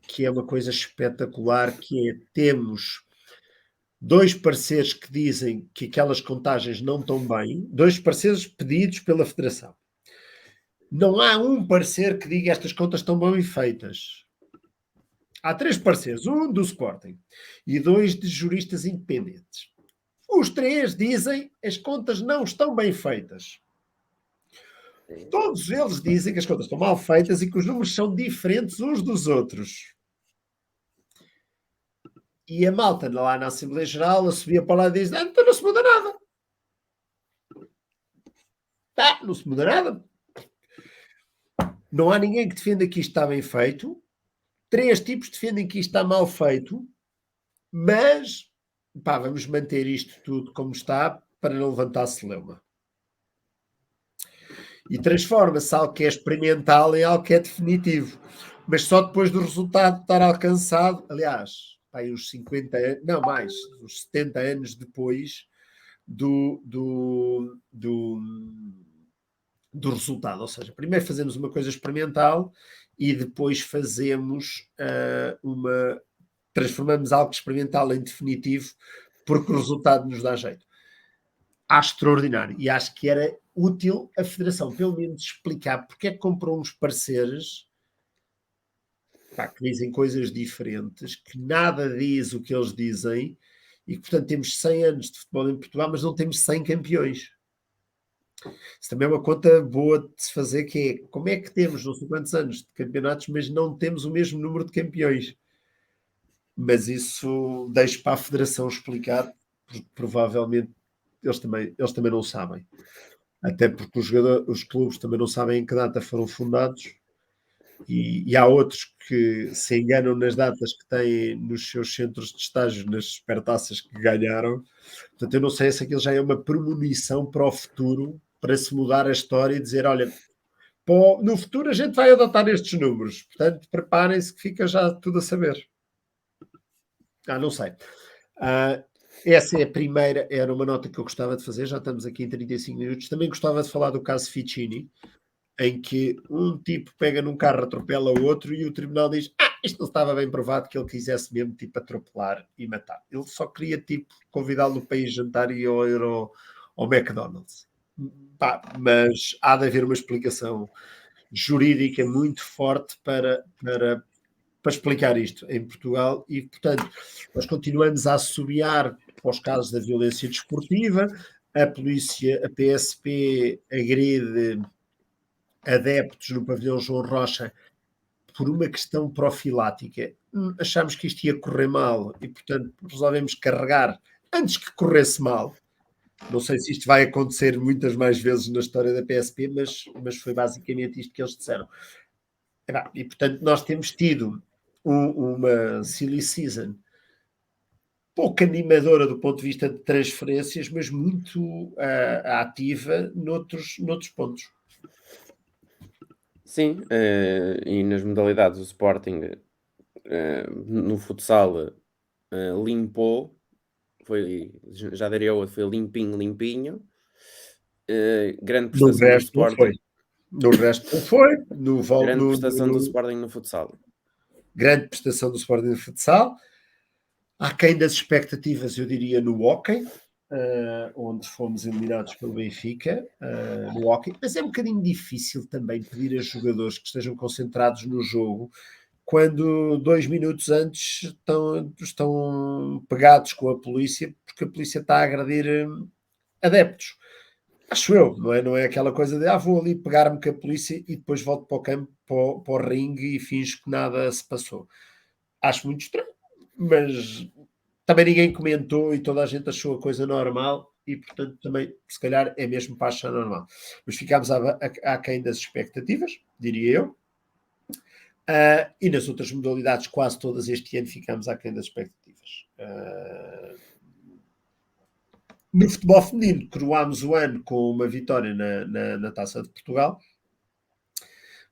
que é uma coisa espetacular, que é, temos 2 pareceres que dizem que aquelas contagens não estão bem, 2 pareceres pedidos pela Federação. Não há um parecer que diga estas contas estão bem feitas. Há 3 pareceres, um do Sporting e 2 de juristas independentes. Os 3 dizem que as contas não estão bem feitas. Todos eles dizem que as contas estão mal feitas e que os números são diferentes uns dos outros. E a malta lá na Assembleia Geral subia para lá e diz: então não se muda nada. Não se muda nada. Não há ninguém que defenda que isto está bem feito. 3 tipos defendem que isto está mal feito. Mas vamos manter isto tudo como está para não levantar celeuma. E transforma-se algo que é experimental em algo que é definitivo. Mas só depois do resultado estar alcançado, aliás, uns 50 anos, não mais, uns 70 anos depois do resultado. Ou seja, primeiro fazemos uma coisa experimental e depois fazemos transformamos algo experimental em definitivo porque o resultado nos dá jeito. Acho extraordinário e acho que era útil a Federação pelo menos explicar porque é que comprou uns pareceres que dizem coisas diferentes, que nada diz o que eles dizem e que, portanto, temos 100 anos de futebol em Portugal, mas não temos 100 campeões. Isso também é uma conta boa de se fazer, que é como é que temos não sei quantos anos de campeonatos, mas não temos o mesmo número de campeões. Mas isso deixo para a Federação explicar, porque provavelmente eles também não sabem. Até porque os clubes também não sabem em que data foram fundados e há outros que se enganam nas datas que têm nos seus centros de estágio, nas supertaças que ganharam. Portanto, eu não sei se aquilo já é uma premonição para o futuro, para se mudar a história e dizer: olha, no futuro a gente vai adotar estes números, portanto, preparem-se que fica já tudo a saber. Não sei. Ah, essa é a primeira, era uma nota que eu gostava de fazer, já estamos aqui em 35 minutos. Também gostava de falar do caso Ficini, em que um tipo pega num carro, atropela o outro e o tribunal diz: isto não estava bem provado que ele quisesse mesmo tipo atropelar e matar. Ele só queria tipo convidá-lo para ir jantar e ir ao McDonald's. Mas há de haver uma explicação jurídica muito forte para explicar isto em Portugal e, portanto, nós continuamos a assobiar para os casos da violência desportiva, a polícia, a PSP agride adeptos no pavilhão João Rocha por uma questão profilática. Achámos que isto ia correr mal e, portanto, resolvemos carregar antes que corresse mal. Não sei se isto vai acontecer muitas mais vezes na história da PSP, mas foi basicamente isto que eles disseram. E, portanto, nós temos tido uma silly season pouco animadora do ponto de vista de transferências, mas muito ativa noutros pontos. Sim, e nas modalidades o Sporting, no futsal, limpou, já daria outro, foi limpinho, limpinho. Grande No prestação do resto não foi. Sporting, No resto não foi. No, vol- grande no, no, prestação do no- Sporting no futsal. grande prestação do Sporting de futsal. Aquém das expectativas, eu diria, no hóquei, onde fomos eliminados pelo Benfica, no hóquei. Mas é um bocadinho difícil também pedir a jogadores que estejam concentrados no jogo quando 2 minutos antes estão pegados com a polícia porque a polícia está a agredir adeptos. Acho eu, não é? Não é aquela coisa de vou ali pegar-me com a polícia e depois volto para o campo, para o ringue e finjo que nada se passou. Acho muito estranho, mas também ninguém comentou e toda a gente achou a coisa normal e, portanto, também, se calhar, é mesmo para achar normal. Mas ficámos aquém das expectativas, diria eu. E nas outras modalidades, quase todas este ano, ficámos aquém das expectativas. No futebol feminino, coroámos o ano com uma vitória na Taça de Portugal,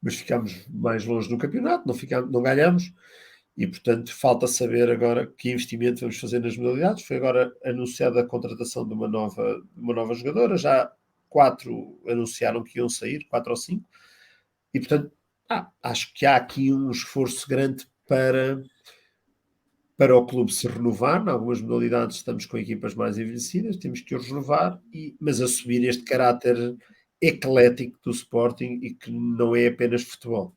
mas ficámos mais longe no campeonato, não ganhamos. E, portanto, falta saber agora que investimento vamos fazer nas modalidades. Foi agora anunciada a contratação de uma nova jogadora. Já 4 anunciaram que iam sair, 4 ou 5. E, portanto, acho que há aqui um esforço grande para o clube se renovar. Em algumas modalidades estamos com equipas mais envelhecidas, temos que os renovar, mas assumir este caráter eclético do Sporting e que não é apenas futebol.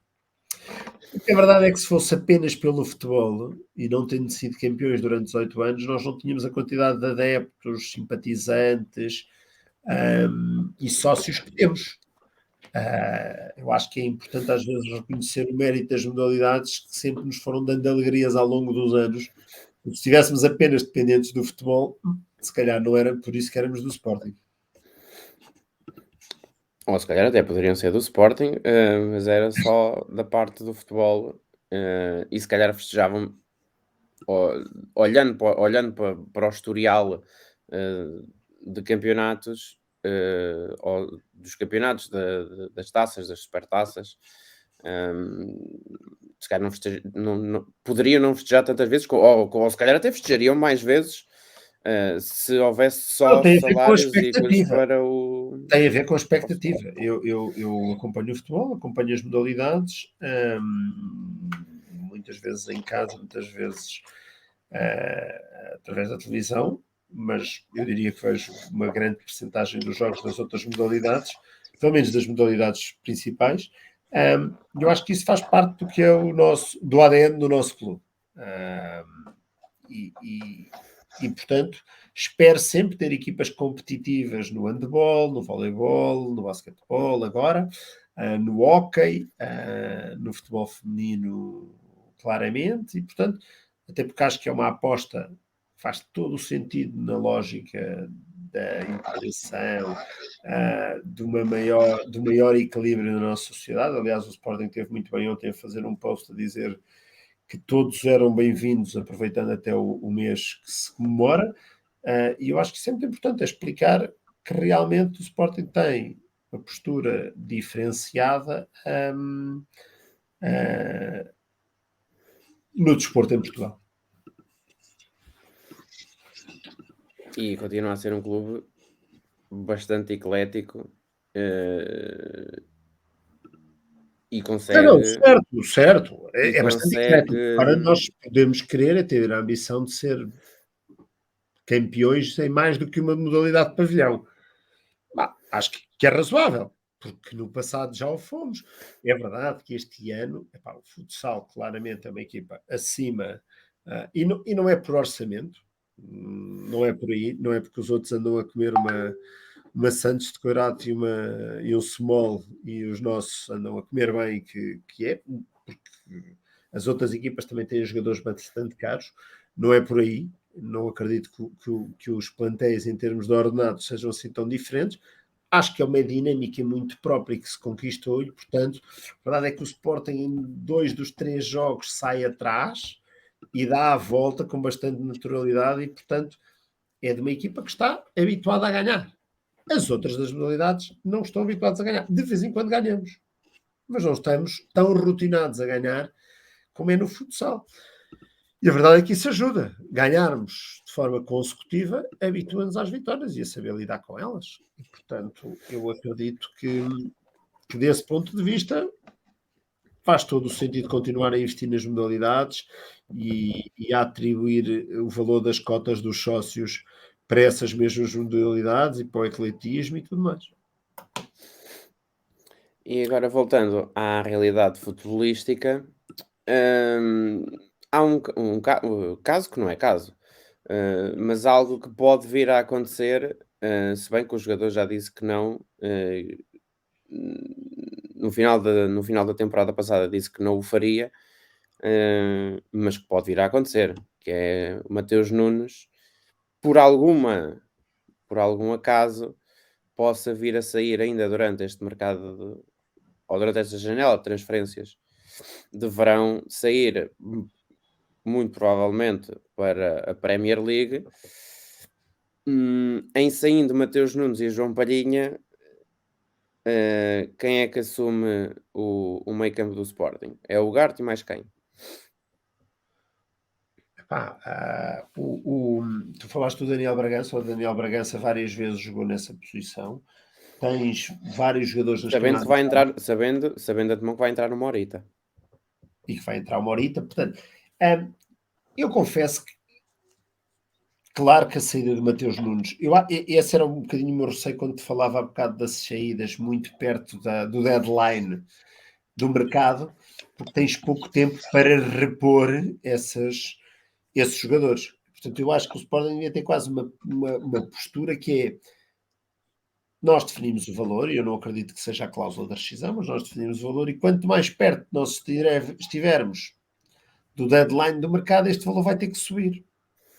A verdade é que se fosse apenas pelo futebol e não tendo sido campeões durante 18 anos, nós não tínhamos a quantidade de adeptos, simpatizantes e sócios que temos. Eu acho que é importante às vezes reconhecer o mérito das modalidades que sempre nos foram dando alegrias ao longo dos anos. Se estivéssemos apenas dependentes do futebol, se calhar não era por isso que éramos do Sporting. Ou se calhar até poderiam ser do Sporting, mas era só da parte do futebol, e se calhar festejavam, olhando para o historial de campeonatos, ou dos campeonatos, das taças, das supertaças, se calhar poderiam não festejar tantas vezes, ou se calhar até festejariam mais vezes, se houvesse Não, só tem a ver com a salários e coisas expectativa. para o. Tem a ver com a Para o futebol. expectativa. Eu acompanho o futebol, acompanho as modalidades, muitas vezes em casa, muitas vezes através da televisão, mas eu diria que vejo uma grande percentagem dos jogos das outras modalidades, pelo menos das modalidades principais. Eu acho que isso faz parte do que é do ADN do nosso clube. E, e, portanto, espero sempre ter equipas competitivas no handball, no voleibol, no basquetebol agora, no hóquei, no futebol feminino, claramente, e portanto, até porque acho que é uma aposta, faz todo o sentido na lógica da interação, do maior equilíbrio na nossa sociedade. Aliás, o Sporting teve muito bem ontem a fazer um post a dizer que todos eram bem-vindos, aproveitando até o mês que se comemora, e eu acho que isso é muito importante, é explicar que realmente o Sporting tem uma postura diferenciada no desporto em Portugal. E continua a ser um clube bastante eclético, e Não, consegue certo, e é bastante consegue eclético. Agora nós podemos querer é ter a ambição de ser campeões em mais do que uma modalidade de pavilhão. Acho que é razoável, porque no passado já o fomos. É verdade que este ano, o futsal claramente é uma equipa acima, e não é por orçamento, não é por aí, não é porque os outros andam a comer uma Santos de Coirato e um Small e os nossos andam a comer bem, que é, porque as outras equipas também têm jogadores bastante caros, não é por aí. Não acredito que os plantéis em termos de ordenados sejam assim tão diferentes. Acho que é uma dinâmica muito própria que se conquistou e, portanto, a verdade é que o Sporting em 2 dos 3 jogos sai atrás e dá a volta com bastante naturalidade e, portanto, é de uma equipa que está habituada a ganhar. As outras das modalidades não estão habituadas a ganhar. De vez em quando ganhamos, mas não estamos tão rotinados a ganhar como é no futsal. E a verdade é que isso ajuda. Ganharmos de forma consecutiva habitua-nos às vitórias e a saber lidar com elas. E, portanto, eu acredito que desse ponto de vista faz todo o sentido continuar a investir nas modalidades e a atribuir o valor das cotas dos sócios para essas mesmas modalidades e para o atletismo e tudo mais. E agora voltando à realidade futebolística, hum, há um caso que não é caso, mas algo que pode vir a acontecer, se bem que o jogador já disse que não, no final da temporada passada disse que não o faria, mas que pode vir a acontecer, que é o Mateus Nunes, por alguma por algum acaso, possa vir a sair ainda durante este mercado ou durante esta janela de transferências de verão, sair muito provavelmente para a Premier League. Em saindo Mateus Nunes e João Palhinha, quem é que assume o meio campo do Sporting? É o Ugarte e mais quem? Tu falaste do Daniel Bragança, o Daniel Bragança várias vezes jogou nessa posição. Tens vários jogadores nas Sabendo que camadas vai entrar, sabendo de antemão que vai entrar no Morita. e que vai entrar uma horita. Portanto, eu confesso que, claro que a saída de Mateus Nunes, esse era um bocadinho o meu receio quando te falava há bocado das saídas muito perto do deadline do mercado, porque tens pouco tempo para repor esses jogadores. Portanto, eu acho que o Sporting devia ter quase uma postura que é: nós definimos o valor, e eu não acredito que seja a cláusula da rescisão, mas nós definimos o valor, e quanto mais perto nós estivermos do deadline do mercado, este valor vai ter que subir.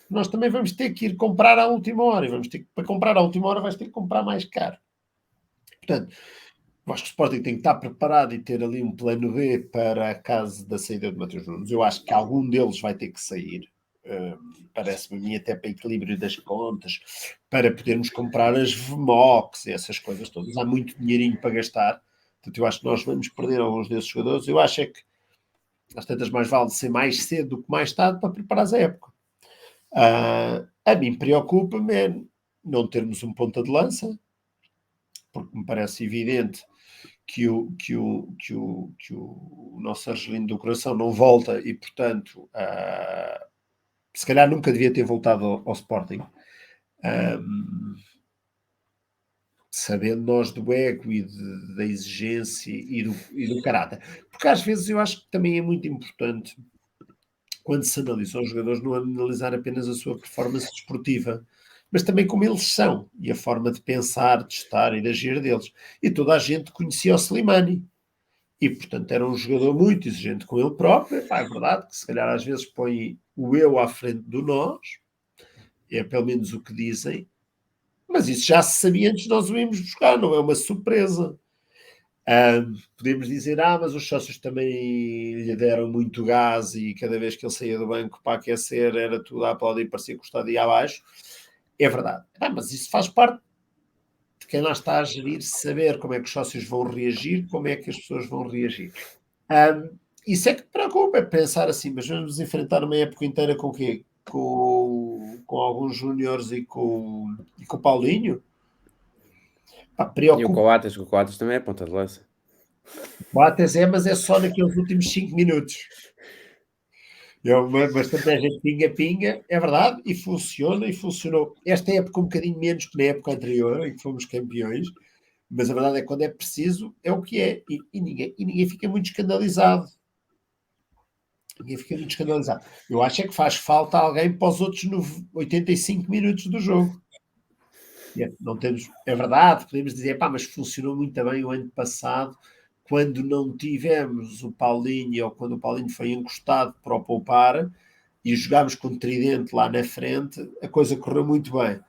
Nós também vamos ter que ir comprar à última hora, e para comprar à última hora vais ter que comprar mais caro. Portanto, eu acho que o Sporting tem que estar preparado e ter ali um plano B para a caso da saída de Mateus Nunes. Eu acho que algum deles vai ter que sair. Parece-me a mim, até para equilíbrio das contas, para podermos comprar as VMOX e essas coisas todas. Há muito dinheirinho para gastar. Portanto, eu acho que nós vamos perder alguns desses jogadores. Eu acho é que às tantas mais vale ser mais cedo do que mais tarde para preparar a época. A mim preocupa-me é não termos um ponta de lança, porque me parece evidente que o nosso Argelino do coração não volta e, portanto, se calhar nunca devia ter voltado ao Sporting. Sabendo nós do ego e da exigência e do caráter. Porque às vezes eu acho que também é muito importante, quando se analisa os jogadores, não analisar apenas a sua performance desportiva, mas também como eles são e a forma de pensar, de estar e de agir deles. E toda a gente conhecia o Slimani. E, portanto, era um jogador muito exigente com ele próprio. É verdade que se calhar às vezes põe o eu à frente do nós, é pelo menos o que dizem, Mas isso já se sabia antes de nós o irmos buscar, não é uma surpresa. Podemos dizer, mas os sócios também lhe deram muito gás e cada vez que ele saía do banco para aquecer era tudo a aplaudir, parecia que o estádio ia abaixo. É verdade. Mas isso faz parte de quem lá está a gerir, saber como é que os sócios vão reagir, como é que as pessoas vão reagir. Isso é que me preocupa, é pensar assim, mas vamos enfrentar uma época inteira com o quê? Com alguns júniores e com o Paulinho? E o Preocupa. Coates também é ponta de lança. Bates é, mas é só naqueles últimos 5 minutos. É uma estratégia de pinga-pinga, é verdade, e funciona, e funcionou. Esta época um bocadinho menos que na época anterior, em que fomos campeões, mas a verdade é que quando é preciso, é o que é, e ninguém fica muito escandalizado. Ninguém fica muito escandalizado. Eu acho é que faz falta alguém para os outros 85 minutos do jogo. Não temos, é verdade, podemos dizer, mas funcionou muito bem o ano passado, quando não tivemos o Paulinho, ou quando o Paulinho foi encostado para o poupar, e jogámos com o Tridente lá na frente, a coisa correu muito bem.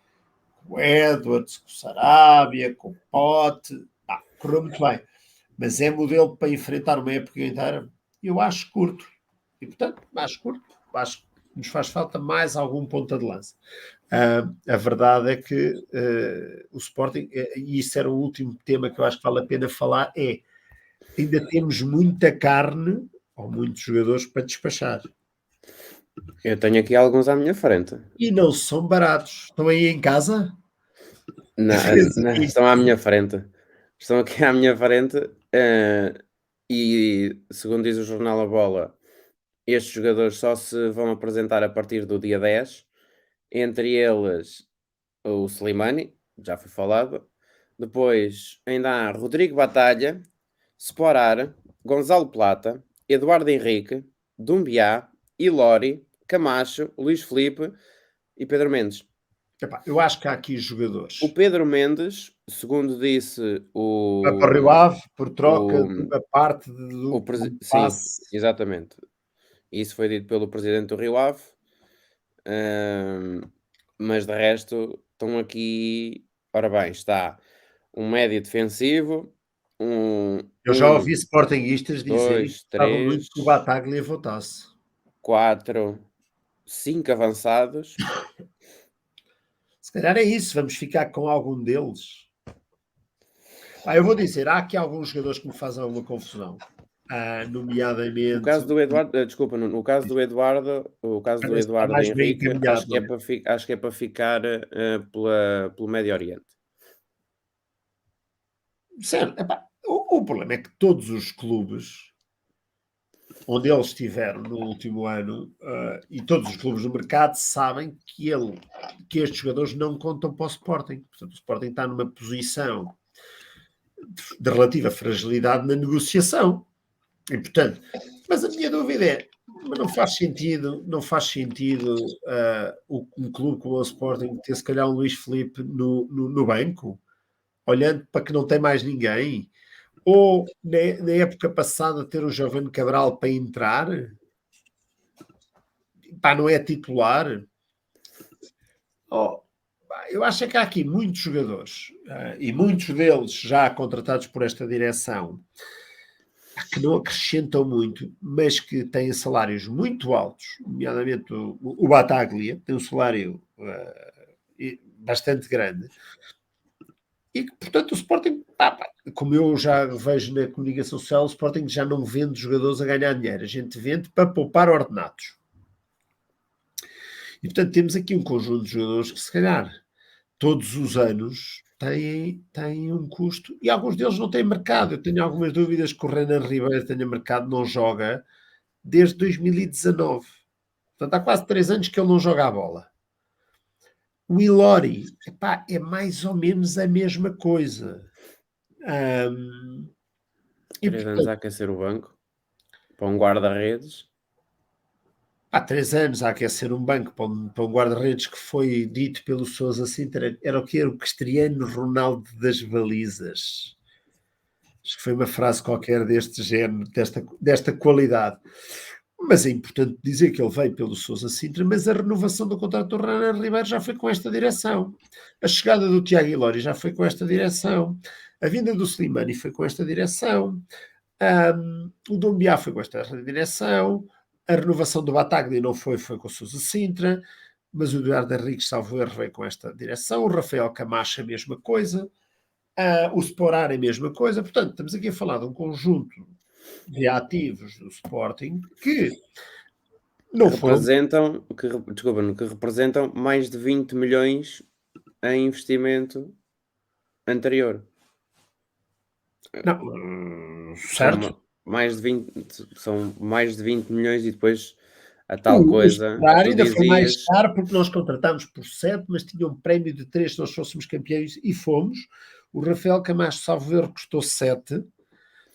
Com o Edwards, com o Sarabia, com o Pote, correu muito bem. Mas é modelo para enfrentar uma época inteira? Eu acho curto. E, portanto, acho curto. Acho que nos faz falta mais algum ponta de lança. A verdade é que o Sporting, e isso era o último tema que eu acho que vale a pena falar, ainda temos muita carne, ou muitos jogadores para despachar. Eu tenho aqui alguns à minha frente. E não são baratos. Estão aí em casa? Estão à minha frente. Estão aqui à minha frente. E segundo diz o jornal A Bola, estes jogadores só se vão apresentar a partir do dia 10. Entre eles o Slimani, já foi falado. Depois ainda há Rodrigo Batalha, Sporar, Gonzalo Plata, Eduardo Henrique, Dumbiá, Ilori, Camacho, Luís Felipe e Pedro Mendes. Eu acho que há aqui jogadores. O Pedro Mendes, segundo disse Vai para o Rio Ave por troca o, de uma parte do sim, passe. exatamente. Isso foi dito pelo presidente do Rio Ave. Mas de resto estão aqui. Ora bem, está um médio defensivo, Eu já ouvi sportinguistas dizerem que dois, gostavam muito três, que o Bataglia votasse. 4, 5 avançados. Se calhar é isso, vamos ficar com algum deles. Eu vou dizer, há aqui alguns jogadores que me fazem alguma confusão. Nomeadamente. O caso do Eduardo, desculpa, no caso do Eduardo, Parece que está mais bem Henrique, encaminhado, não é? acho que é para ficar pelo Médio Oriente. Certo. O problema é que todos os clubes onde eles estiveram no último ano, e todos os clubes do mercado sabem que estes jogadores não contam para o Sporting. Portanto, o Sporting está numa posição de relativa fragilidade na negociação. E, portanto, mas a minha dúvida é, mas não faz sentido um clube como o Sporting ter se calhar um Luís Felipe no banco, olhando para que não tem mais ninguém, ou na época passada ter o Giovanni Cabral para entrar, não é titular. Eu acho que há aqui muitos jogadores, e muitos deles já contratados por esta direção, que não acrescentam muito, mas que têm salários muito altos, nomeadamente o Bataglia, tem um salário bastante grande, e que, portanto, o Sporting, como eu já vejo na comunicação social, o Sporting já não vende jogadores a ganhar dinheiro, a gente vende para poupar ordenados. E, portanto, temos aqui um conjunto de jogadores que, se calhar, todos os anos têm um custo, e alguns deles não têm mercado. Eu tenho algumas dúvidas que o Renan Ribeiro tenha mercado, não joga desde 2019. Portanto, há quase 3 anos que ele não joga a bola. O Ilori, é mais ou menos a mesma coisa. 3 anos a aquecer o banco para um guarda-redes. Há 3 anos a aquecer um banco para um guarda-redes que foi dito pelo Sousa Sintra, era o que era o Cristiano Ronaldo das balizas. Acho que foi uma frase qualquer deste género, desta qualidade. Mas é importante dizer que ele veio pelo Sousa Sintra, mas a renovação do contrato do Renan Ribeiro já foi com esta direção. A chegada do Tiago Ilori já foi com esta direção. A vinda do Slimani foi com esta direção. O Dombiá foi com esta direção. A renovação do Bataglia não foi com o Sousa Sintra. Mas o Eduardo Henriques, salvo erro, veio com esta direção. O Rafael Camacho, a mesma coisa. O Sporar, a mesma coisa. Portanto, estamos aqui a falar de um conjunto de ativos do Sporting que não foram. Que representam mais de 20 milhões em investimento anterior. Não, São certo. são mais de 20 milhões e depois a tal O coisa que Scolari tu ainda foi mais dizias. caro porque nós contratámos por 7, mas tinha um prémio de 3 se nós fôssemos campeões e fomos. O Rafael Camacho, salvo erro, custou 7.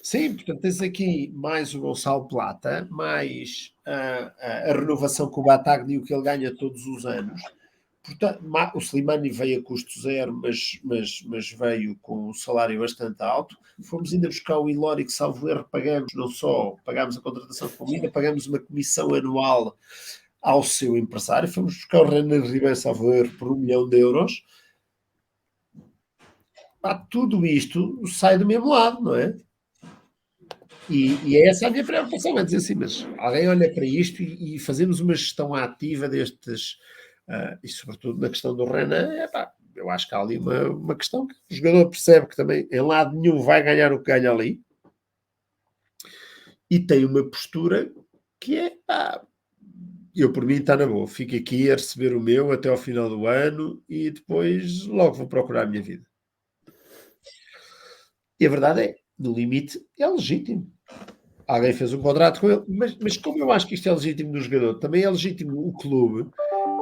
Sim, portanto tens aqui mais o Gonçalo Plata, mais a renovação com o Bataglia, o que ele ganha todos os anos. Portanto, o Slimani veio a custo zero, mas veio com um salário bastante alto. Fomos ainda buscar o Ilori, que salvo erro pagamos, não só pagámos a contratação, como ainda pagamos uma comissão anual ao seu empresário. Fomos buscar o Renan Ribeiro, salvo erro, por 1 milhão de euros. Tudo isto sai do mesmo lado, não é? E é essa a minha preocupação, é dizer assim, mas alguém olha para isto e fazemos uma gestão ativa destes, e sobretudo na questão do Renan, eu acho que há ali uma questão que o jogador percebe que também em lado nenhum vai ganhar o que ganha ali, e tem uma postura que é, eu por mim está na boa, fico aqui a receber o meu até ao final do ano e depois logo vou procurar a minha vida. E a verdade é, no limite, é legítimo. Alguém fez um contrato com ele, mas como eu acho que isto é legítimo do jogador, também é legítimo o clube,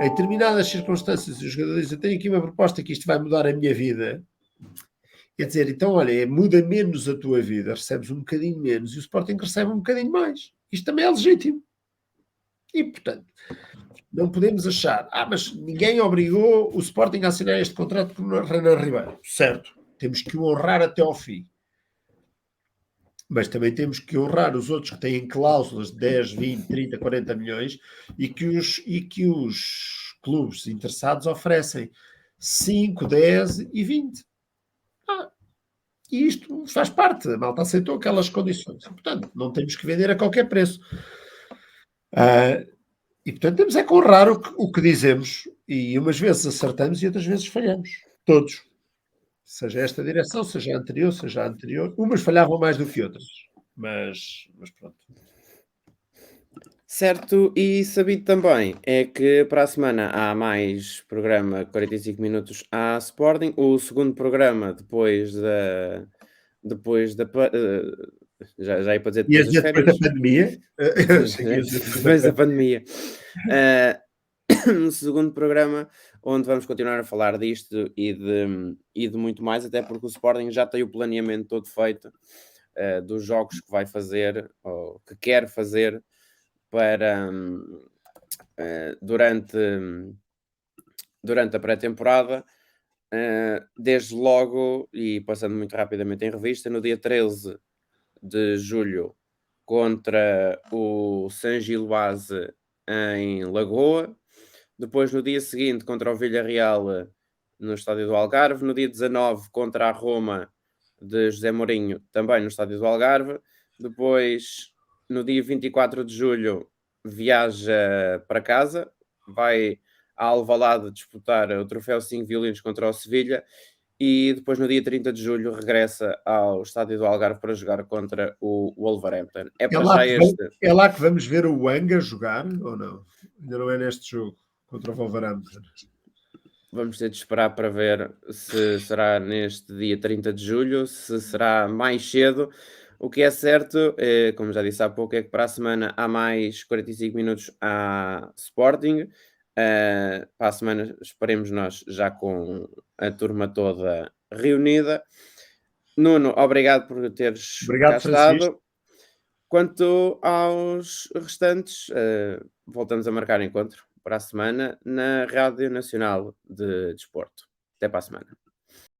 em determinadas circunstâncias, o jogador diz: eu tenho aqui uma proposta que isto vai mudar a minha vida. Quer dizer, então, olha, muda menos a tua vida, recebes um bocadinho menos e o Sporting recebe um bocadinho mais. Isto também é legítimo. E, portanto, não podemos achar, mas ninguém obrigou o Sporting a assinar este contrato com o Renan Ribeiro. Certo, temos que o honrar até ao fim. Mas também temos que honrar os outros que têm cláusulas de 10, 20, 30, 40 milhões e que os clubes interessados oferecem 5, 10 e 20. E isto faz parte, a malta aceitou aquelas condições. Portanto, não temos que vender a qualquer preço. E, portanto, temos é que honrar o que dizemos. E umas vezes acertamos e outras vezes falhamos. Todos. Seja esta direção, seja a anterior. Umas falhavam mais do que outras. Mas pronto. Certo, e sabido também é que para a semana há mais programa 45 minutos à Sporting, o segundo programa já ia para dizer Ias depois das dizer depois da férias, pandemia? Eu achei que ias dizer depois da depois da pandemia. pandemia. No segundo programa, onde vamos continuar a falar disto e de muito mais, até porque o Sporting já tem o planeamento todo feito, dos jogos que vai fazer ou que quer fazer para durante a pré-temporada, desde logo, e passando muito rapidamente em revista, no dia 13 de julho contra o San Gilbase em Lagoa, depois no dia seguinte contra o Villarreal no estádio do Algarve, no dia 19 contra a Roma de José Mourinho, também no estádio do Algarve, depois no dia 24 de julho viaja para casa, vai a Alvalade disputar o troféu 5 violinos contra o Sevilha e depois no dia 30 de julho regressa ao estádio do Algarve para jogar contra o Wolverhampton. É É para lá já que, este. é lá que vamos ver o Anga jogar ou não? Ainda não é neste jogo contra o Wolverhampton. Vamos ter de esperar para ver se será neste dia 30 de julho, se será mais cedo. O que é certo, como já disse há pouco, é que para a semana há mais 45 minutos à Sporting. Para a semana esperemos nós já com a turma toda reunida. Nuno, obrigado por teres cá Obrigado, Francisco. estado. Quanto aos restantes, voltamos a marcar encontro para a semana na Rádio Nacional de Desporto. Até para a semana.